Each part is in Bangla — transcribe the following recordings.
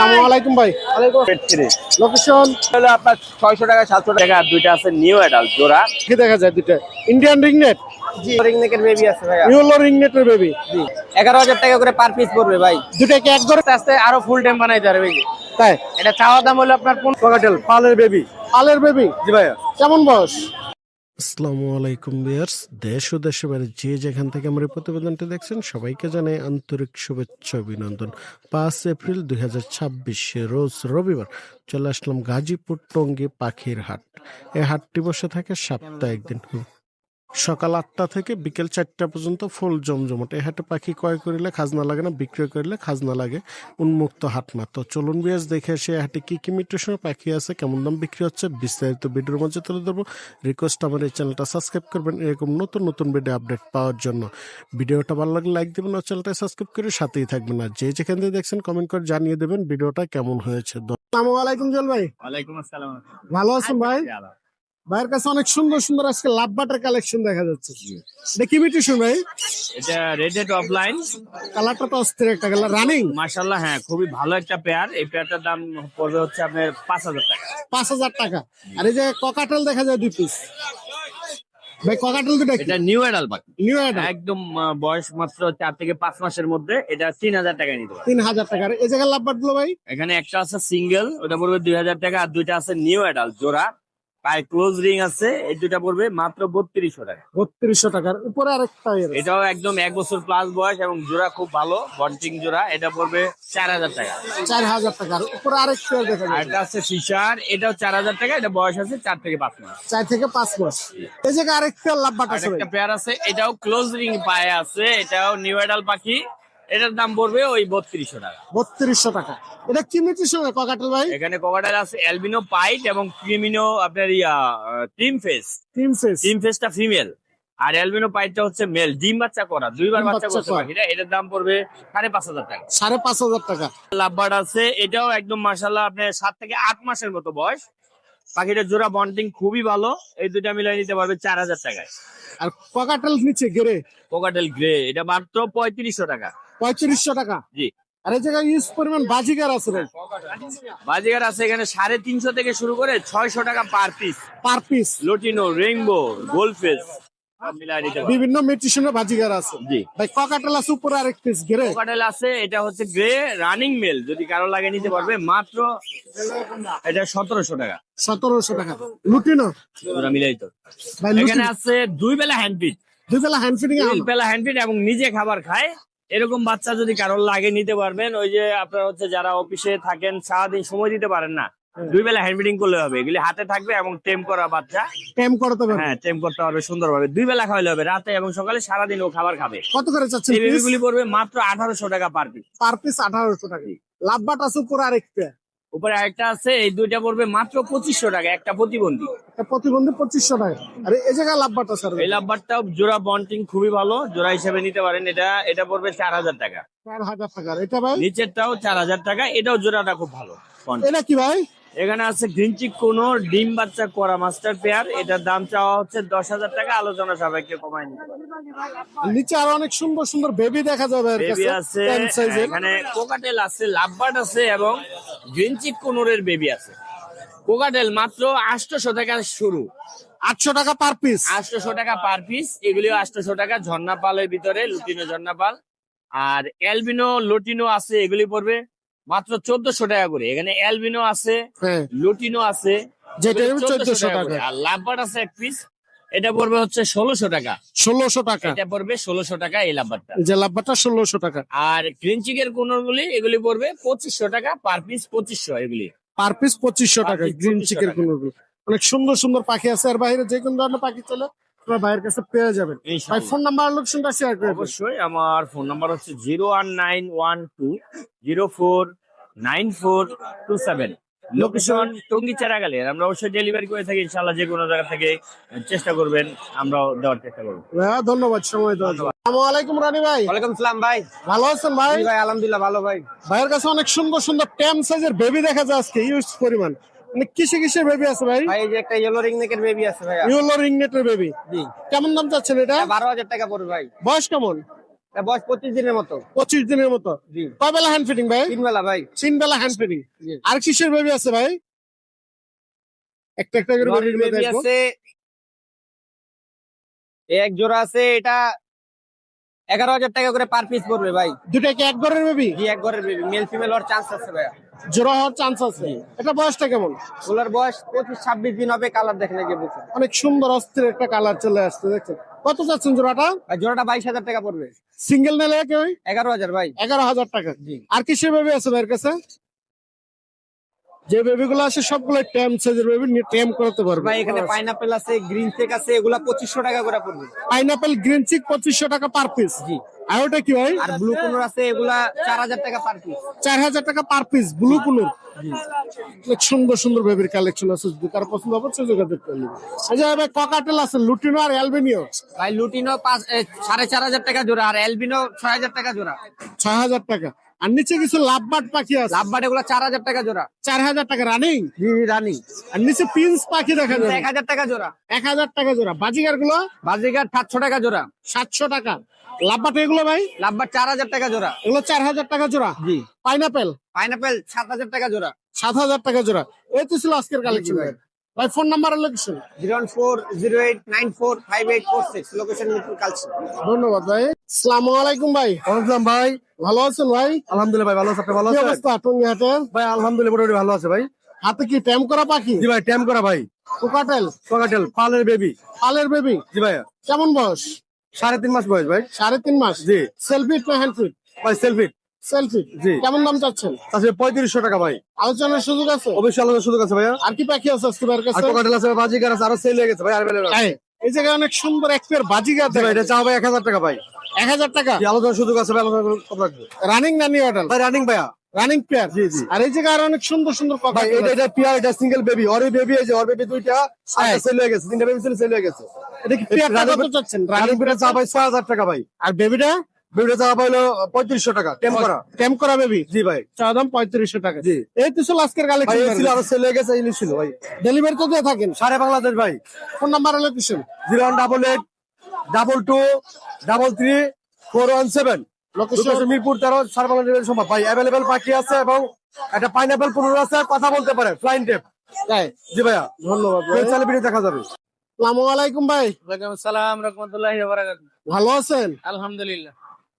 আসসালামু আলাইকুম ভাই। লোকেশন হলো আপনার 600 টাকা 700 টাকা দুইটা আছে নিউ অ্যাডাল্ট জোড়া। কি দেখা যায় দুটো? ইন্ডিয়ান রিংনেট, জি রিংনেকের বেবি আছে ভাইয়া। ইউলো রিংনেটের বেবি। জি 11,000 টাকা করে পার পিস পড়বে ভাই। দুটো কি এক ঘরে? আস্তে আস্তে আরো ফুল টাইম বানাইতে পারবে এই যে। তাই এটা চাওয়া দাম হলো আপনার 15 কাটেল পালের বেবি। পালের বেবি। জি ভাইয়া। কেমন বয়স? আসসালামু আলাইকুম ভিউয়ার্স, দেশ ও দেশের বাইরে যে যেখান থেকে আমার এই প্রতিবেদনটি দেখছেন সবাইকে জানাই আন্তরিক শুভেচ্ছা অভিনন্দন। 5 এপ্রিল 2026 রোজ রবিবার চলে আসলাম গাজীপুর টঙ্গী পাখির হাট। এই হাটটি বসে থাকে সপ্তাহে একদিন, সকাল 8টা থেকে বিকেল 4টা পর্যন্ত ফুল জমজমাট। এই হাটে পাখি ক্রয় করিলে খাজনা লাগে না, বিক্রয় করিলে খাজনা লাগে। উন্মুক্ত হাট মাত্র। চলুন বিয়াস দেখে এসে হাটে কি কি মিউটেশন পাখি আছে, কেমন দাম বিক্রি হচ্ছে বিস্তারিত ভিডিওর মধ্যে তুলে ধরবো। রিকোয়েস্ট আমার এই চ্যানেলটা সাবস্ক্রাইব করবেন এরকম নতুন নতুন ভিডিও আপডেট পাওয়ার জন্য। ভিডিওটা ভালো লাগলে লাইক দেবেন আর চ্যানেলটা সাবস্ক্রাইব করে সাথেই থাকবেন। আর যে যেখান থেকে দেখছেন কমেন্ট করে জানিয়ে দেবেন ভিডিওটা কেমন হয়েছে। আসসালামু আলাইকুম জল ভাই। ওয়ালাইকুম আসসালাম। ভালো আছেন ভাই? ভাইয়ের কাছে অনেক সুন্দর সুন্দর আজকে লাভ বাটার কালেকশন দেখা যাচ্ছে। এটা কি মিউটেশন ভাই? এটা রেডেড অফলাইন। কালারটা তো অস্থির একটা কালার, রানিং। মাশাআল্লাহ, হ্যাঁ খুবই ভালো একটা পেয়ার। এই পেয়ারটার দাম পড়বে হচ্ছে আপনার 5,000 টাকা। 5,000 টাকা। আর এই যে ককাটেল দেখা যায় 2 পিস। ভাই ককাটেল দুটো কি? এটা নিউ অ্যাডাল্ট পাখি। New adult. একদম বয়স মাত্র 4 থেকে 5 মাসের মধ্যে। এটা 3,000 টাকায় নিতে পারবে। 3,000 টাকা। আর এই জায়গার লাভ বাটগুলো ভাই? এখানে একটা আছে সিঙ্গেল, ওটা পড়বে 2,000 টাকা। আর দুইটা আছে নিউ অ্যাডাল্ট জোড়া, পায়ে ক্লোজ রিং আছে। এই দুইটা পড়বে মাত্র 3200 টাকা। 3200 টাকার উপরে আরেকটা এর। এটাও একদম 1 বছর প্লাস বয়স এবং জোড়া খুব ভালো বন্টিং জোড়া। এটা পড়বে 4,000 টাকা। 4,000 টাকার উপরে আরেকটা এর দেখা আর যায়। এটা আছে ফিশার, এটাও 4,000 টাকা। এটা বয়স আছে 4 থেকে 5 মাস। 4 থেকে 5 মাস। এই জায়গায় আরেকটা লাভ বাট আর আছে ভাই। একটা পেয়ার আছে, এটাও ক্লোজ রিং পায়ে আছে। এটাও নিউ অ্যাডাল্ট পাখি। এটার দাম পড়বে ওই 3200 টাকা। 3200 টাকা। এটা কি মিউটেশন ককাটেল ভাই? এখানে কোকাটাইল আছে অ্যালবিনো পাইট এবং ক্রিমিনো আপনার team face. Team face. Team ফেসটা ফিমেল আর অ্যালবিনো পাইটটা হচ্ছে মেল। ডিম বাচ্চা করা, দুইবার ডিম বাচ্চা বাচ্চা করছে করা। পাখিটা। এটার দাম পড়বে 5,500 টাকা। 5,500 টাকা। লাভবার্ড আছে, এটাও একদম মাশাআল্লাহ আপনার 7 থেকে 8 মাসের মতো বয়স। পাখিটার জোড়া বন্ডিং খুবই ভালো। এই দুইটা মিলাই নিতে পারবে 4,000 টাকায়। আর ককাটেল নিচে গেরে কোকাটেল গ্রে, এটা মাত্র 3500 টাকা। 3500 টাকা। জি। আর এই জায়গায় ইউজ পরিমাণ বাজিগার আছে ভাই। বাজিগার আছে এখানে 350 থেকে শুরু করে 600 টাকা per piece. Per piece. লটিনো, rainbow, goldfish মিলাই নিতে পারবে। বিভিন্ন মিউটেশনের বাজিগার আছে। জি। ভাই ককাটেল আছে উপরে আরেক পিস গেরে। কোকাটেল আছে, এটা হচ্ছে গ্রে রানিং মেল, যদি কারো লাগে নিতে পারবে মাত্র এটা 1700 টাকা। 1700 টাকা। লুটিনো ওরা মিলাই তো। ভাই এখানে লুটিনো আছে 2 বেলা হ্যান্ডপিট। 2 বেলা হ্যান্ড ফিডিং এ 2 বেলা হ্যান্ডপিট এবং নিজে খাবার খায়। এরকম বাচ্চা যদি কারোর লাগে নিতে পারবেন। ওই যে আপনার হচ্ছে যারা অফিসে থাকেন সারাদিন সময় দিতে পারেন না, 2 বেলা হ্যান্ডফিডিং করলে হবে। এগুলি হাতে থাকবে এবং টেম করা বাচ্চা। টেম করতে পারবে। হ্যাঁ টেম করতে পারবে সুন্দরভাবে। 2 বেলা খাওয়াইলে হবে, রাতে এবং সকালে, সারাদিন ও খাবার খাবে। কত করে চাচ্ছেন এই পিস? বেবিগুলি পড়বে মাত্র 1800 টাকা পার পিস। পার পিস 1800 টাকা। লাভ বাট আছে উপরে আরেকটা। উপরে আরেকটা আছে, এই দুইটা পড়বে মাত্র 2500 টাকা, একটা প্রতিবন্ধী। একটা প্রতিবন্ধী 2500 টাকা। আর এই জায়গায় লাভ বাট আছে এই লাভবারটাও জোড়া বন্টিং খুবই ভালো, জোড়া হিসেবে নিতে পারেন। এটা পড়বে 4,000 টাকা। 4,000 টাকা। এটা ভাই? নিচেরটাও 4,000 টাকা। এটাও জোড়াটা খুব ভালো। এটা কি ভাই? এখানে আছে গ্রিন চিক কোনো ডিম বাচ্চা করা মাস্টার পেয়ার। এটার দাম চাওয়া হচ্ছে 10,000 টাকা, আলোচনা সাপেক্ষে কমায় নিতে পারবে। নিচে আরো অনেক সুন্দর সুন্দর বেবি দেখা যাবে এর বেবি কাছে। আছে, 10 সাইজের। এখানে কোকাটেল আছে, লাভবার্ড আছে এবং গ্রিন চিক কোনোরের বেবি আছে। কোকাটেল মাত্র 800 টাকা শুরু। 800 টাকা পার পিস। 800 টাকা পার পিস। এগুলিও 800 টাকা। ঝর্ণা পালের ভিতরে লুটিনো ঝর্ণা পাল আর অ্যালবিনো লুটিনো আছে। এগুলি পড়বে মাত্র 1400 টাকা করে। এখানে অ্যালবিনো আছে, হ্যাঁ। লুটিনো আছে, যেটা এগুলি 1400 টাকা। করে। আর লাভবার্ড আছে এক পিস, এটা পড়বে হচ্ছে 1600 টাকা। 1600 টাকা। এটা পড়বে 1600 টাকা এই লাভবারটা। যে লাভ বাটটা 1600 টাকা। আর গ্রিন চিকের কোনগুলি এগুলি পড়বে 2500 টাকা পার পিস। 2500 এগুলি পার পিস 2500 টাকা। Per piece গ্রিন 2500 চিকের টাকা। কোনো অনেক সুন্দর সুন্দর পাখি আছে। আর বাইরে যে কোনো ধরনের পাখি চলে আপনার ভাইয়ের কাছে পেয়ে যাবেন। ভাই ইনশাআল্লাহ। ফোন নাম্বার লোকেশনটা শেয়ার করে দিন। অবশ্যই। আমার ফোন নাম্বার হচ্ছে 01912049427। লোকেশন টঙ্গী চারাগালে। আমরা অবশ্যই ডেলিভারি করে থাকি ইনশাআল্লাহ। যে কোনো জায়গা থেকে চেষ্টা করবেন, আমরাও দেওয়ার চেষ্টা করবো। ভাইয়া ধন্যবাদ সময় দেওয়ার জন্য। আসসালামু আলাইকুম রানী ভাই। ওয়ালাইকুম সালাম ভাই। ভালো আছেন ভাই? ভাই আলহামদুলিল্লাহ ভালো ভাই। ভাইয়ের কাছে অনেক সুন্দর সুন্দর টেম সাইজের বেবি দেখা যায় আজকে ইউজ পরিমাণ। মানে কিসে বেবি আছে ভাই? ভাই এই যে একটা ইয়েলো রিং নেকের বেবি আছে ভাইয়া। ইউলো রিংনেটের বেবি। জি। কেমন দাম চাচ্ছেন এটা? 12,000 টাকা পড়বে ভাই। বয়স কেমন? এটা বয়স 25 দিনের মতো। 25 দিনের মতো। জি। কয় বেলা হ্যান্ড ফিডিং ভাই? 3 বেলা ভাই। 3 বেলা হ্যান্ড ফিডিং। জি। আর কিসের বেবি আছে ভাই? একটা একটা করে লরির বেবি বেবি দেখবো। আছে, এক জোড়া আছে, এটা 11,000 টাকা করে পার পিস পড়বে ভাই। দুটা কি এক ঘরের বেবি? জি, এক ঘরের বেবি, মেল ফিমেল হওয়ার চান্স আছে ভাই। জোড়া হওয়ার চান্স আছে। এটা বয়সটা কেমন? ওগুলোর বয়স 25-26 দিন হবে। কালার দেখেন এই যে বুঝছেন। অনেক সুন্দর অস্থির একটা কালার চলে আসছে দেখছেন। কত চাচ্ছেন জোড়াটা? আর জোড়াটা 22,000 টাকা পড়বে। সিঙ্গেল নিলে কেউ 11,000 ভাই। 11,000 টাকা। জি। আর কিসের বেবি আছে ভাইয়ের কাছে? যে বেবি গুলো আছে সবগুলো টেম সাইজের বেবি, টেম করতে পারবে। ভাই এখানে পাইনাপেল আছে, গ্রিন চেক আছে, এগুলা 2500 টাকা করে পড়বে। পাইনাপেল গ্রিন চিক 2500 টাকা পার পিস। জি। আর ওটা কি ভাই? আর ব্লু কুনোর আছে, এগুলা 4,000 টাকা পার পিস। 4,000 টাকা পার পিস ব্লু কুনুর। অনেক সুন্দর সুন্দর বেবির কালেকশন আছে, যদি কারো পছন্দ হবে সে যোগাযোগ করে নেবে। আচ্ছা ভাই ককাটেল আছে, লুটিনো আর অ্যালবিনিও। ভাই লুটিনো 4,500 টাকা জোড়া, আর অ্যালবিনো 6,000 টাকা জোড়া। 6,000 টাকা। আর নিচে কিছু লাভবার্ড পাখি আছে, লাভবার্ড এগুলা 4,000 টাকা জোড়া। 4,000 টাকা রানিং। জি রানি। আর নিচে প্রিন্স পাখি দেখা যাবে 1,000 টাকা জোড়া। 1,000 টাকা জোড়া। বাজিগার গুলো বাজিগার 700 টাকা জোড়া। 700 টাকা। লাভবার্ড এগুলো ভাই? লাভবার্ড 4,000 টাকা জোড়া। এগুলো 4,000 টাকা জোড়া। জি। পাইনাপেল পাইনাপেল 7,000 টাকা জোড়া। 7,000 টাকা জোড়া। এই তো ছিল আজকের কালেকশন ভাই। ভাই। ফোন নাম্বার আর লোকেশন? 01408945846, লোকেশন মিরপুর কালচি। ধন্যবাদ ভাই। আসসালামু আলাইকুম ভাই। ওয়ালাইকুম ভাই। ভালো আছেন ভাই? আলহামদুলিল্লাহ ভাই, ভালো আছে, আপনি ভালো কি আছেন? অবস্থা টঙ্গিহাটের? ভাই আলহামদুলিল্লাহ মোটামুটি ভালো আছে ভাই। হাতে কি ট্যাম করা পাখি? জি ভাই, ট্যাম করা ভাই, কোকাটেল কোকাটেল, পালের বেবি। পালের বেবি। জি ভাই, কেমন বয়স? 3.5 মাস বয়স ভাই। 3.5 মাস। জি সেলফি না হ্যান্ড ফিট? ভাই, সেলফি। সেলফি। জি। কেমন দাম চাচ্ছেন? তাছাড়া 3500 টাকা ভাই। আলোচনার সুযোগ আছে? অবশ্যই আলাদা সুযোগ আছে ভাইয়া। আর কি পাখি আছে আজকে ভাইয়ের আর কাছে? কোকাটেল আছে, বাজিগার আছে, আরো সেল হয়ে গেছে ভাই, আর বেলে এই, এই জায়গায় অনেক সুন্দর এক পেয়ার বাজিগার জি ভাই, দেখা এটা চাও ভাই 1,000 টাকা ভাই। 1,000 টাকা। জি, আলোচনার সুযোগ আছে ভাই, আলোচনা কত লাগবে রানিং না নিউ অর্ডার? ভাই? রানিং ভাইয়া। Running pair. জি, জি। আর এই জায়গায় আর অনেক সুন্দর সুন্দর ভাই কথা। এটা পিয়ার, এটা সিঙ্গেল বেবি, ওর বেবি আছে, ওর বেবি দুইটা হ্যাঁ। সেল হয়ে গেছে, তিনটা বেবি সেল হয়ে গেছে। এটা কি পেয়ারটা কত চাচ্ছেন? রানিং বেবি চা ভাই 6,000 টাকা ভাই। আর বেবিটা? বেবিটা চা ভাই হলো 3500 টাকা, টেম করা। ট্যাম করা বেবি। জি ভাই। চা দাম 3500 টাকা। জি। এই তো ছিল আজকের ভাই এই ছিল, কালেকশন। আরো সেল হয়ে গেছে, ইলিশ ছিল ভাই। ডেলিভারি তো দিয়ে থাকেন? সারা বাংলাদেশ ভাই। ফোন নাম্বার আর লোকেশন? 01822334117, লোকেশন? মিরপুর 13, সারা বাংলাদেশ সম্ভব ভাই। অ্যাভেলেবেল পাখি আছে এবং একটা পাইনাপেল পুরো আছে, কথা বলতে পারে, ফ্লাইং টেপ। তাই? জি ভাইয়া, ধন্যবাদ ভাই। চালে ভিডিও দেখা যাবে। আসসালামু আলাইকুম ভাই। ওয়ালাইকুম আসসালাম রাহমাতুল্লাহি ওয়া বারাকাতুহু। ভালো আছেন? আলহামদুলিল্লাহ।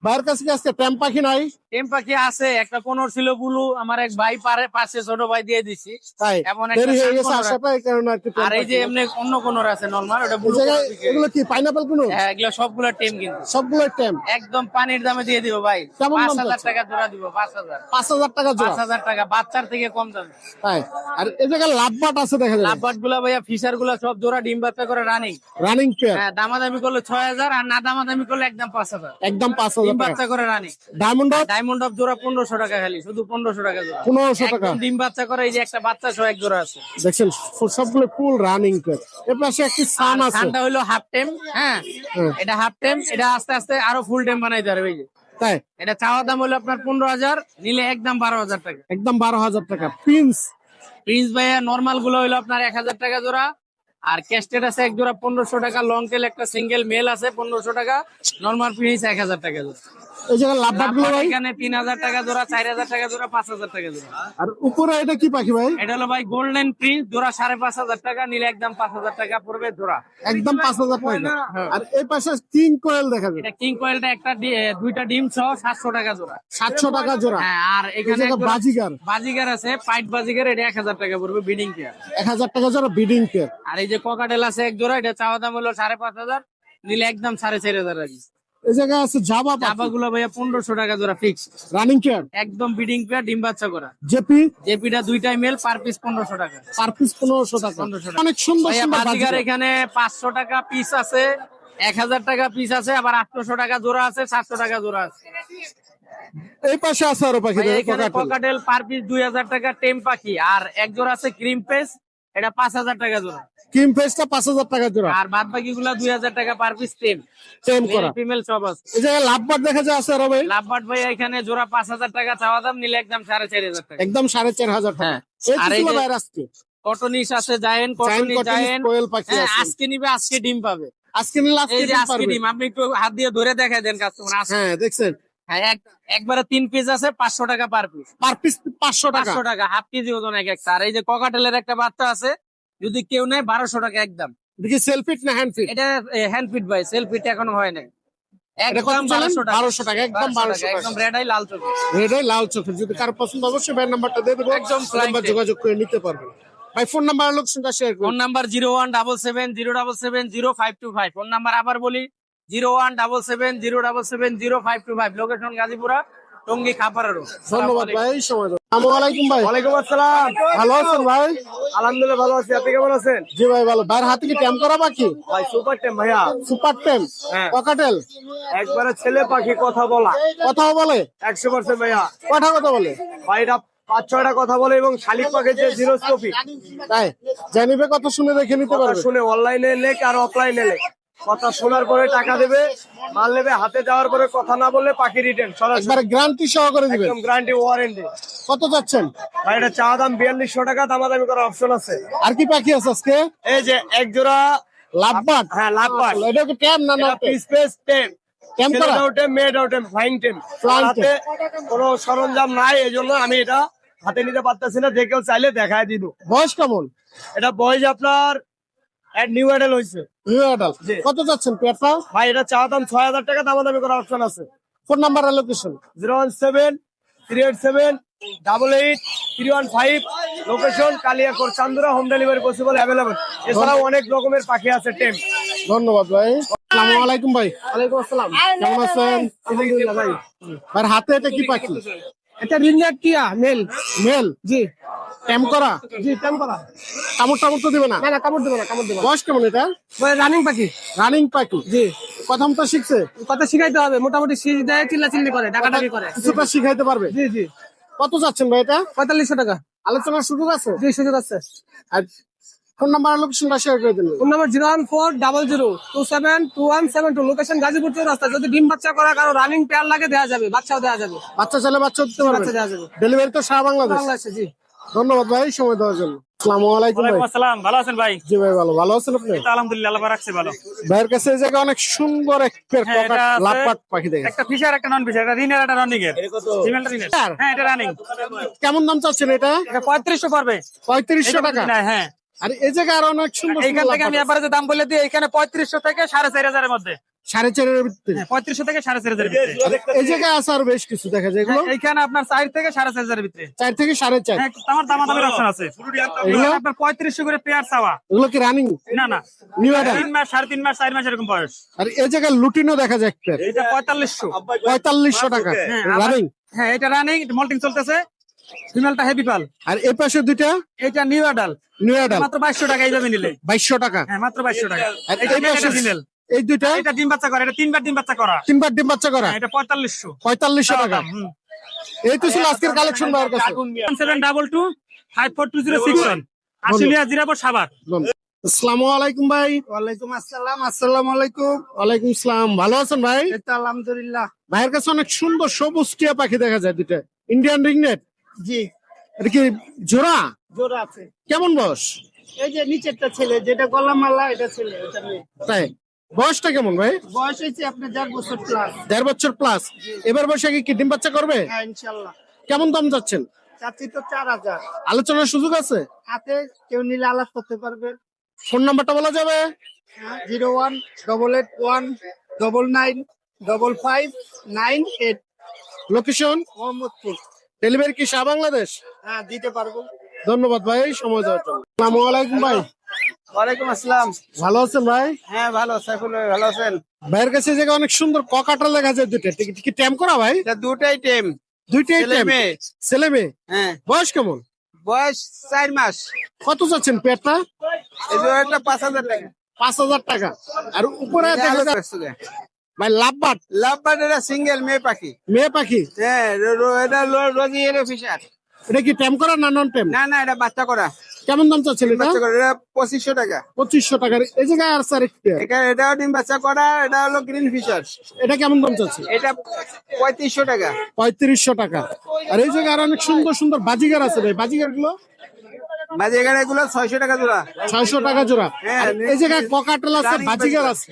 ভাইয়ের কাছে কি আজকে ট্যাম পাখি নাই? টেম পাখি আছে, একটা কোনর ছিল বুলু, আমার এক ভাই পাশে ছোট ভাই দিয়ে দিছি। তাই এমন একটা দেরি হয়ে গেছে সানকোনর আসাটা, এই কারণে আর কি ট্যাম আর এই যে পাখি নাই। এমনি অন্য কোনর আছে নরমাল, ওটা এই বুলু। জায়গায় এগুলো কি পাইনাপেল কোনো? হ্যাঁ, এগুলো সবগুলো টেম কিন্তু সবগুলো ট্যাম। একদম পানির দামে দিয়ে দিব ভাই। কেমন দাম 5,000 চাচ্ছেন? টাকা জোড়া দিব। 5,000 5,000 টাকা জোড়া। 5,000 টাকা, বাচ্চার থেকে কম দামে। তাই? আর এই জায়গায় লাভবাট আছে দেখা যায়। লাভবার্ড গুলা ভাইয়া, ফিশার গুলা সব জোড়া ডিম বাচ্চা করে রানিং। Running pair. হ্যাঁ, দামাদামি করলে 6,000, আর না দামাদামি করলে একদম 5,000। একদম ডিম 5,000 টাকা। বাচ্চা করে রানিং। ডায়মন্ড ডায়মন্ড অফ জোড়া 1,500 টাকা, খালি শুধু 1,500 টাকা জোড়া। 1,500 টাকা। একদম ডিম বাচ্চা করে, এই যে একটা বাচ্চা সহ এক জোড়া আছে। দেখছেন সবগুলো ফুল রানিং পেয়ার। এর পাশে একটি সান আছে। ঠান্ডা হইলো হাফ টাইম। হ্যাঁ, হুম। এটা হাফ টাইম, এটা আস্তে আস্তে আরো ফুল টাইম বানাইতে পারবে। এই যে তাই? এটা চাওয়া দাম হলো আপনার 15,000, নিলে একদম 12,000 টাকা। একদম 12,000 টাকা। প্রিন্স প্রিন্স ভাইয়া নরমাল গুলো হইলো আপনার 1,000 টাকা জোড়া, আর ক্যাস্টেড আছে এক জোড়া 1,500 টাকা, লং টেল একটা সিঙ্গেল মেল আছে 1,500 টাকা, নরমাল প্রিন্স 1,000 টাকা জোড়া। এই জায়গায় লাভবাট গুলো ভাই। এখানে 3,000 টাকা জোড়া, 4,000 টাকা জোড়া, 5,000 টাকা জোড়া। আর উপরে এটা কি পাখি ভাই? এটা হলো ভাই গোল্ডেন প্রিন্স, জোড়া 5,500 টাকা, নিলে একদম 5,000 টাকা পড়বে জোড়া। একদম 5,000 টাকা। আর এই পাশে কিং কোয়েল দেখা যায়। এটা কিং কোয়েলটা একটা দুইটা ডিম সহ 700 টাকা জোড়া। 700 টাকা জোড়া। হ্যাঁ, আর এই এখানে জায়গায় বাজিগার বাজিগার আছে, পাইট বাজিগার, এটা 1,000 টাকা পড়বে বিডিং পেয়ার। 1,000 টাকা জোড়া বিডিং পেয়ার। আর এই যে ককাটেল আছে এক জোড়া, এটা চাওয়া দাম হলো 5,500, নিলে একদম 4,500 টাকা। এই জায়গায় আছে জাবা পাখি চাপাগুলো ভাইয়া 1,500 টাকা জোড়া ফিক্স, রানিং পেয়ার। একদম বিডিং পেয়ার, ডিম বাচ্চা করা। জেপি জেপিটা দুইটাই মেল, পার পিস 1500 টাকা। পার পিস 1,500 টাকা। 1500 টাকা। অনেক সুন্দর ভাইয়া সুন্দর বাজিগার বাজিগার। এখানে 500 টাকা পিস আছে, 1,000 টাকা পিস আছে, আবার 800 টাকা জোড়া আছে, 700 টাকা জোড়া আছে। এই পাশে আছে আরো পাখি ভাইয়া দেখো, এখানে কোকাটেল। ককাটেল পার পিস 2,000 টাকা টেম পাখি, আর এক জোড়া আছে ক্রিম পেস, এটা 5,000 টাকা জোড়া। কিং ফেসটা 5,000 টাকা জোড়া। আর বাদ বাকি গুলা 2,000 টাকা পার পিস টেম। টেম করা। ফিমেল সব আছে। এই জায়গায় লাভবাট দেখা যায় আছে আরো ভাই। লাভবাট ভাইয়া এখানে জোড়া 5,000 টাকা চাওয়া দাম, নিলে একদম 4,500 টাকা। একদম 4,500 টাকা। হ্যাঁ। এই আর তো এই ছিল যে- ভাইয়ের আজকে। কটনিস আছে, জায়েন্ট জায়েন্ট কটনিস, কটনিস জায়েন্ট। কোয়েল পাখি হ্যাঁ, আছে। আজকে নিবে আজকে ডিম পাবে। আজকে নিলে আজকে এই যে দিতে আজকে পারবে। ডিম আপনি একটু হাত দিয়ে ধরে দেখাই দেন কাস্টমার। হ্যাঁ দেখছেন, হ্যাঁ একবারে 3 পিস আছে 500 টাকা পার পিস। পার পিস 500 টাকা। 500 টাকা, হাফ কেজি ওজন এক একটা। আর এই যে ককাটেলের একটা বাচ্চা আছে, যদি কেউ নেয় 1200 টাকা একদম। দেখি সেলফিট না হ্যান্ড ফিট? এটা হ্যান্ড ফিট ভাই, সেলফ ফিট এখনো হয় নাই। এটা কত একদম চালেন? 1200 টাকা। 1200 টাকা, একদম 1200 টাকা। একদম রেড আই লাল চোখে। রেড আই লাল চোখের। যদি কারো পছন্দ অবশ্যই ভাইয়ের নাম্বারটা দিয়ে দেবো, একদম flying নাম্বার tape। যোগাযোগ করে নিতে পারবেন। ভাই ফোন নাম্বার লোকেশনটা শেয়ার ফোন করুন। নাম্বার 01770770525। ফোন নাম্বার আবার বলি 01770770525। Location Gazipura, Tongi Khapara road. ধন্যবাদ ভাই, সময় দাও। আসসালামু আলাইকুম ভাই। ওয়ালাইকুম আসসালাম। ভালো আছেন ভাই? আলহামদুলিল্লাহ ভালো আছি, আপনি কেমন আছেন? জি ভাই ভালো। ভাইয়ের হাতে কি ট্যাম করা বাকি? ভাই সুপার টেম ভাইয়া, সুপার ট্যাম, হ্যাঁ। ককাটেল, একবারে ছেলে পাখি কথা বলা, কথাও বলে? 100% ভাইয়া। কটা কথা বলে? ভাইরা 5-6টা কথা বলে এবং শালিক পাখির যে জিরোস্কোপি তাই জানিবে, কথা শুনে দেখে নিতে কথা পারবে। শুনে অনলাইনে লেখ আর অফলাইনে লেখ। কথা শোনার পরে টাকা দেবে, মাল নেবে, হাতে যাওয়ার পরে কথা না বললে পাখি রিটার্ন সরাসরি, একবারে গ্যারান্টি সহকারে দিবেন। একদম গ্যারান্টি ওয়ারেন্টি। কত যাচ্ছেন? ভাই এটা চা দাম 4200 টাকা, দামাদামি করার অপশন আছে। আর কি পাখি আছে আজকে? এই যে এক জোড়া লাভবাট। হ্যাঁ লাভবাট, এটা কি ট্যাম না এটা পিস পিস টেম, ট্যাম করা? ছেলেটাও টেম, মেয়েটাও টেম, ফ্লাইং টেম। Flying হাতে কোনো সরঞ্জাম নাই, এই জন্য আমি এটা হাতে নিতে পারতেছি না, যে কেউ চাইলে দেখায় দিব। বয়স কেমন? এটা বয়স আপনার নিউ অ্যাডাল হয়েছে। New adult. জি। কত যাচ্ছেন পেয়ারটা? ভাই এটা চা দাম 6000 টাকা, দামাদামি করার অপশন আছে। ফোন নাম্বার আর লোকেশন? 01738783115। লোকেশন কালিয়াকোট চান্দুরা, হোম ডেলিভারি পসিবল, অ্যাভেলেবল। এছাড়াও অনেক রকমের পাখি আছে টেম। ধন্যবাদ ভাই। আসসালামু আলাইকুম ভাই। ওয়ালাইকুম আসসালাম। কেমন আছেন? আলহামদুলিল্লাহ ভাই। ভাইয়ের হাতে এটা কি পাখি? এটা রিংনেট টিয়া মেল। মেল? জি ট্যাম করা? জি, টেম করা। কামড় টামড় তো দিবে না? না না, কামড় দেবো না, কামড় দেবো না। বয়স কেমন এটা? রানিং পাখি। রানিং পাখি? জি, প্রথম তো শিখছে, কথা শিখাইতে হবে, মোটামুটি সিজ দেয়, চিল্লাচিল্লি করে, ডাকাডাকি করে। কিছুটা শিখাইতে পারবে। জি জি, কত যাচ্ছেন ভাই এটা? 4500 টাকা। আলোচনার সুযোগ আছে? জি, সুযোগ আছে। আর ফোন নাম্বার আর লোকেশনটা শেয়ার করে দিন। Phone number 01400272172। লোকেশন গাজীপুর চৌরাস্তা। যদি ডিম বাচ্চা করা কারো রানিং পেয়ার লাগে দেওয়া যাবে, বাচ্চাও দেওয়া যাবে। বাচ্চা ছেলে বাচ্চা দিতে পারবে? বাচ্চা দেওয়া যাবে। ডেলিভারি তো সারা বাংলাদেশ? বাংলাদেশে। জি, ধন্যবাদ ভাই সময় দেওয়ার জন্য। আসসালামু আলাইকুম ভাই। আসসালাম, ভালো আছেন ভাই? জি ভাই ভালো। ভালো আছেন আপনি? আলহামদুলিল্লাহ, আল্লাহ রাখছে ভালো। ভাইয়ের কাছে এই জায়গায় অনেক সুন্দর এক পেয়ার হ্যাঁ, এটা আছে। লাভবাট পাখি দেখে। একটা ফিশার, একটা নন ফিশার, একটা রিনার, একটা রানিং এর। ফিমেলটা রিনার। হ্যাঁ, এটা রানিং। কেমন দাম চাচ্ছেন এটা? এটা 3500 পড়বে। 3500 টাকা। না, হ্যাঁ। আর এই জায়গায় আরো অনেক সুন্দর এইখান থেকে আমি এবারে যে দাম বলে দিই, এখানে 3500 থেকে 4500 এর মধ্যে। 4.5 এর ভিতরে। 3500 থেকে 4500 এর ভিতরে। এই জায়গায় আছে আর বেশ কিছু দেখা যায় এগুলো। এইখানে আপনার 4 থেকে 4500 এর ভিতরে। 4 থেকে 4.5। হ্যাঁ, আমার দামাদামির অপশন আছে। এগুলো আপনার 3500 করে পেয়ার চাওয়া। এগুলো কি রানিং? না না, নিউ অ্যাডাল? 3 মাস, 3.5 মাস, 4 মাস এরকম বয়স। আর এই জায়গায় লুটিনো দেখা যায় একটা। এটা 4500। 4500 টাকা হ্যাঁ, রানিং। হ্যাঁ, এটা রানিং, মল্টিং চলতেছে। ফিমেলটা হেভি পাল। আর এই পাশে দুইটা এটা নিউ অ্যাডাল, নিউ অ্যাডাল মাত্র 2200 টাকা এইভাবে নিলে। 2200 টাকা। হ্যাঁ, মাত্র 2200 টাকা। আর এটা এই পাশে ফিমেল। এই দুইটা এটা ডিম বাচ্চা করে, এটা 3বার ডিম বাচ্চা করা। 3বার ডিম বাচ্চা করা। হ্যাঁ, এটা 4500 4500 টাকা। এই তো ছিল আজকের কালেকশন ভাইয়ের কাছে। 722542061 আশুলিয়া জিরাপুর সাভার। আসসালামু আলাইকুম ভাই। ওয়ালাইকুম আসসালাম। আসসালামু আলাইকুম। ওয়ালাইকুম আসসালাম। ভালো আছেন ভাই? এই তো আলহামদুলিল্লাহ। ভাইয়ের কাছে অনেক সুন্দর সবুজ টিয়া পাখি দেখা যায় দুইটা। ইন্ডিয়ান রিংনেট? জি, এটা কি জোড়া? জোড়া আছে। কেমন বয়স? এই যে নিচেরটা ছেলে, যেটা গলা মালা, এটা ছেলে, এটা মেয়ে। তাই বয়সটা কেমন ভাই? বয়স হয়েছে আপনার 1.5 বছর প্লাস। 1.5 বছর প্লাস। এবার বয়সে কি ডিম বাচ্চা করবে? হ্যাঁ, ইনশাল্লাহ। কেমন দাম যাচ্ছেন? চাচ্ছি তো 4000। আলোচনার সুযোগ আছে? হাতে কেউ নিলে আলাপ করতে পারবে। ফোন নাম্বারটা বলা যাবে? 01888995598। লোকেশন? মোহাম্মদপুর। ডেলিভারি কি সারা বাংলাদেশ? হ্যাঁ, দিতে পারবো। ধন্যবাদ ভাই সময় দেওয়ার জন্য। আসসালামু আলাইকুম ভাই। ওয়ালাইকুম আসসালাম। ভালো আছেন ভাই? হ্যাঁ ভালো, সাইফুল ভাই ভালো আছেন? ভাইয়ের কাছে এই জায়গায় অনেক সুন্দর ককাটা লেখা যায় দুইটা। কি ট্যাম করা ভাই? এটা দুটাই টেম, দুইটাই ছেলে ট্যাম? মেয়ে। ছেলে মেয়ে? হ্যাঁ, বয়স কেমন? বয়স 4 মাস। কত যাচ্ছেন পেয়ারটা? এই জোড়াটা 5000 টাকা। 5000 টাকা। আর উপরে দেখা যায় ভাই লাভবাট? লাভবার্ড এটা সিঙ্গেল মেয়ে পাখি। মেয়ে পাখি? হ্যাঁ, এটা রোজি এলো ফিশার। এটা কি ট্যাম করা না নন ট্যাম? না না, এটা বাচ্চা করা। কেমন দাম চাচ্ছেন এটা? বাচ্চা করা, এটা 2500 টাকা। 2500 টাকার। এই জায়গায় আর স্যার এটাও ডিম বাচ্চা করা, এটা হলো গ্রিন ফিশার। এটা কেমন দাম চাচ্ছে? এটা 3500 টাকা। 3500 টাকা। আর এই জায়গায় আর অনেক সুন্দর সুন্দর বাজিগার আছে ভাই। বাজিগার গুলো বাজিগার এগুলো 600 টাকা জোড়া। 600 টাকা জোড়া। হ্যাঁ, আর এই জায়গায় ককাটেল আছে, রানিং বাজিগার আছে।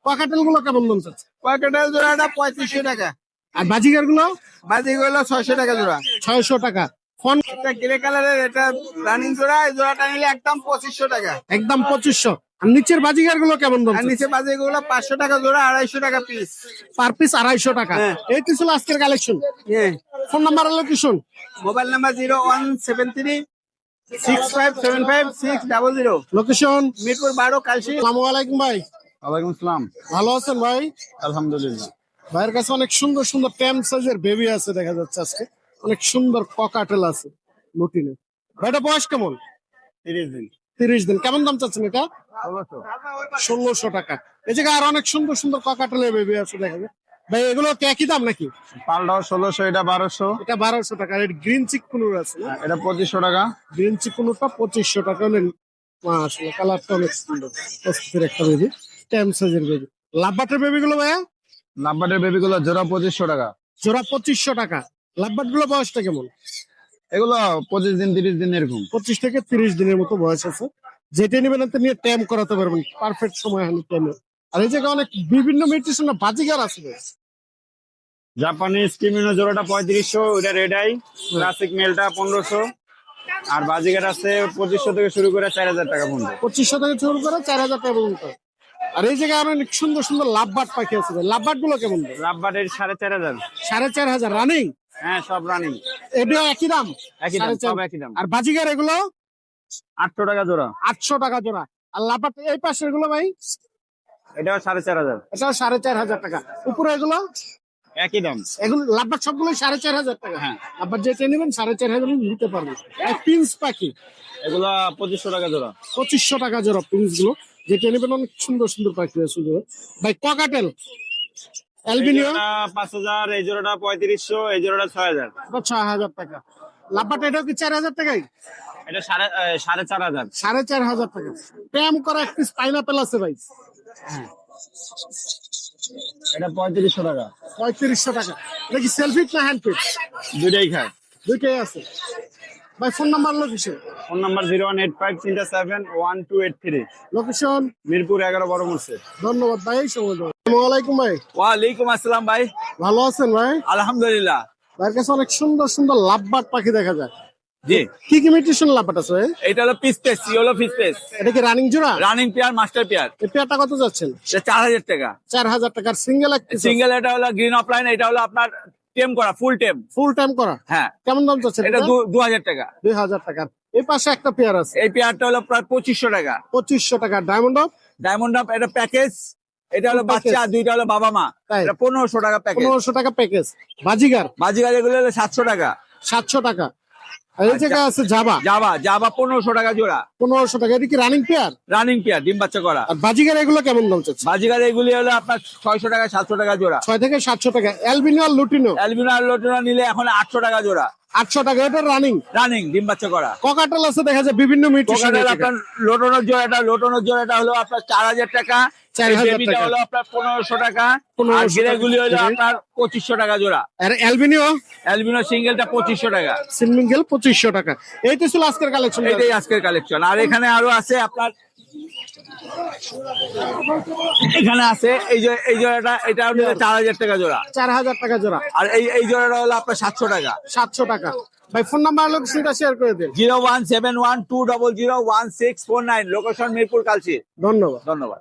ককাটেল গুলো কেমন দাম চাচ্ছে? কয়কাটাল জোড়াটা 3500 টাকা। আর বাজিগার গুলো বাজিগুলো 600 টাকা জোড়া। 600 টাকা। ফোন এটা গ্রে কালারের, এটা রানিং জোড়া। এই জোড়াটা নিলে একদম 2500 টাকা। একদম 2500। আর নিচের বাজিগার গুলো কেমন দাম? আর নিচে বাজিগুলো 500 টাকা জোড়া, 250 টাকা পিস। পার পিস 250 টাকা। হ্যাঁ। এই তো ছিল আজকের কালেকশন। হ্যাঁ। ফোন নাম্বার আর location. Mobile number 01736575600। Location Mirpur 12 Kalshi. আসসালামু আলাইকুম ভাই, ওয়ালাইকুম আসসালাম। ভালো আছেন ভাই? আলহামদুলিল্লাহ। ভাইয়ের কাছে অনেক সুন্দর সুন্দর ট্যাম সাইজের বেবি আছে দেখা যাচ্ছে আজকে। অনেক সুন্দর ককাটেল আছে লুটিনে। ভাইটা বয়স কেমন? 30 দিন। 30 দিন। কেমন দাম চাচ্ছেন এটা? 1600 টাকা। এই জায়গায় আর অনেক সুন্দর সুন্দর ককাটেলের বেবি আছে দেখা যায়। ভাই এগুলো কি একই দাম নাকি? পালটাও 1600, এটা 1200, এটা 1200 টাকা। আর গ্রিন চিকুনুর আছে না? এটা 2500 টাকা। গ্রিন চিকুনুরটা 2500 টাকা হলে মাশাআল্লাহ, কালারটা অনেক সুন্দর। প্রস্তুতের একটা বেবি, ট্যাম সাইজের বেবি। লাভবাটের বেবি গুলো ভাইয়া লাভবাটের বেবিগুলো জোড়া 2500 টাকা। জোড়া 2500 টাকা। লাভবাট গুলো বয়সটা কেমন? এগুলো 25 দিন 30 দিন এরকম। 25 থেকে 30 দিনের মতো বয়স আছে। যেটা নেবেন আপনি নিয়ে ট্যাম করাতে পারবেন, পারফেক্ট সময় হানি ট্যামে। আর এই জায়গায় অনেক বিভিন্ন মিউটেশনের বাজিগার আছে ভাই। জাপানিজ কিমিনো জোড়াটা 3500, ওটা রেড আই। ক্লাসিক মেলটা 1500, আর বাজিগার আছে 2500 থেকে শুরু করে 4000 টাকা পর্যন্ত। 2500 থেকে শুরু করে 4000 টাকা পর্যন্ত। আর এই জায়গায় অনেক সুন্দর সুন্দর লাভবাট পাখি আছে ভাই। লাভবাট গুলো কেমন ভাই? লাভবাটের 4500। 4500 রানিং। হ্যাঁ, সব রানিং। এটাও একই দাম? একই দাম, 4,500 সব একই দাম। আর বাজিগার এগুলো 800 টাকা জোড়া। 800 টাকা জোড়া। আর লাভবাট এই পাশের গুলো ভাই? এটাও 4500। এটাও 4500 টাকা। উপরে এগুলো? একই দাম। এগুলো লাভবাট সবগুলো 4500 টাকা। হ্যাঁ। লাভবাট যেটা নেবেন 4500 নিতে পারবেন। আর পিন্স পাখি এগুলো 2500 টাকা জোড়া। 2500 টাকা জোড়া পিন্স গুলো। যেটা নেবেন অনেক সুন্দর সুন্দর পাখি আছে ভাই। ককাটেল অ্যালবিনিও 5000, এই জোড়াটা 3500, এই জোড়াটা 6000। 6000 টাকা। লাভবাট এটাও কি 4000 টাকাই? এটা 4500। 4500 টাকা। প্যাম করা এক পিস পাইনাপেল আছে ভাই, এটা 3500 টাকা। 3500 টাকা। এটা কি সেলফিট না হ্যান্ডফিট? দুইটাই খায়। দুইটাই আছে ভাই। Phone number location? Phone number 01853712883। Location Mirpur 11 বড় মোড়ে। ধন্যবাদ ভাই, সময় দেওয়ার। আসসালামু আলাইকুম ভাই, ওয়ালাইকুম আসসালাম ভাই। ভালো আছেন ভাই? আলহামদুলিল্লাহ। ভাইয়ের কাছে অনেক সুন্দর সুন্দর লাভবাট পাখি দেখা যায়। জি, কি কি মিউটেশন লাভবাট আছে ভাই? এটা হলো piece pace, yellow piece pace, এটা কি রানিং জোড়া? Running pair, master pair. এই পেয়ারটা কত যাচ্ছেন? এটা 4000 টাকা। 4000 টাকার সিঙ্গেল এক পিস। সিঙ্গেল এটা হলো গ্রিন অফলাইন, এটা হলো আপনার টেম করা, ফুল টেম। ফুল টাইম করা। হ্যাঁ, কেমন দাম যাচ্ছে এটা 2000 টাকা। 2000 টাকার। এই পাশে একটা পেয়ার আছে এই পেয়ারটা হলো প্রায় 2500 টাকা। 2500 টাকা। ডায়মন্ড অফ ডায়মন্ড আপ, এটা প্যাকেজ। এটা হলো Full বাচ্চা, package। দুইটা হলো বাবা মা। তাই? এটা 1500 টাকা প্যাকেজ। 1500 টাকা প্যাকেজ। বাজিগার বাজিগার এগুলো হলো 700 টাকা। 700 টাকা। আর এই জায়গায় আছে জাবা জাবা 1500 টাকা জোড়া। 1500 টাকা। এটা কি রানিং পেয়ার? রানিং পেয়ার, ডিম বাচ্চা করা। আর বাজিগার এগুলো কেমন দাম চাচ্ছে? বাজিগার এগুলি হলো আপনার 600 টাকা, 700 টাকা জোড়া। 6 থেকে 700 টাকা। অ্যালবিনো আর লুটিনো অ্যালবিনো আর লোটিনো নিলে এখন 800 টাকা জোড়া। 800 টাকা। এটা রানিং। রানিং, ডিম বাচ্চা করা। ককাটেল আছে দেখা যায় বিভিন্ন মিউটেশন। ওখানে আপনার লোটনের জোড়াটা হলো আপনার 4000 টাকা। 4000 এই বেবিটা টাকা। হলো আপনার 1500 টাকা। 1500 আর টাকা। গ্রেগুলি হলো আপনার 2500 টাকা জোড়া। আর অ্যালবিনো অ্যালবিনো সিঙ্গেলটা 2500 টাকা। সিঙ্গেল 2500 টাকা। এই তো ছিল আজকের কালেকশন। এটাই আজকের কালেকশন। আর এখানে আরো আছে আপনার, এখানে আছে এই জোড়াটা, এটা হলো 4000 টাকা জোড়া। 4000 টাকা জোড়া। আর এই জোড়াটা হলো আপনার 700 টাকা। 700 টাকা। ভাই ফোন নাম্বার লোকেশনটা শেয়ার করে দিন। 01712001649, লোকেশন মিরপুর কালচি। ধন্যবাদ। ধন্যবাদ।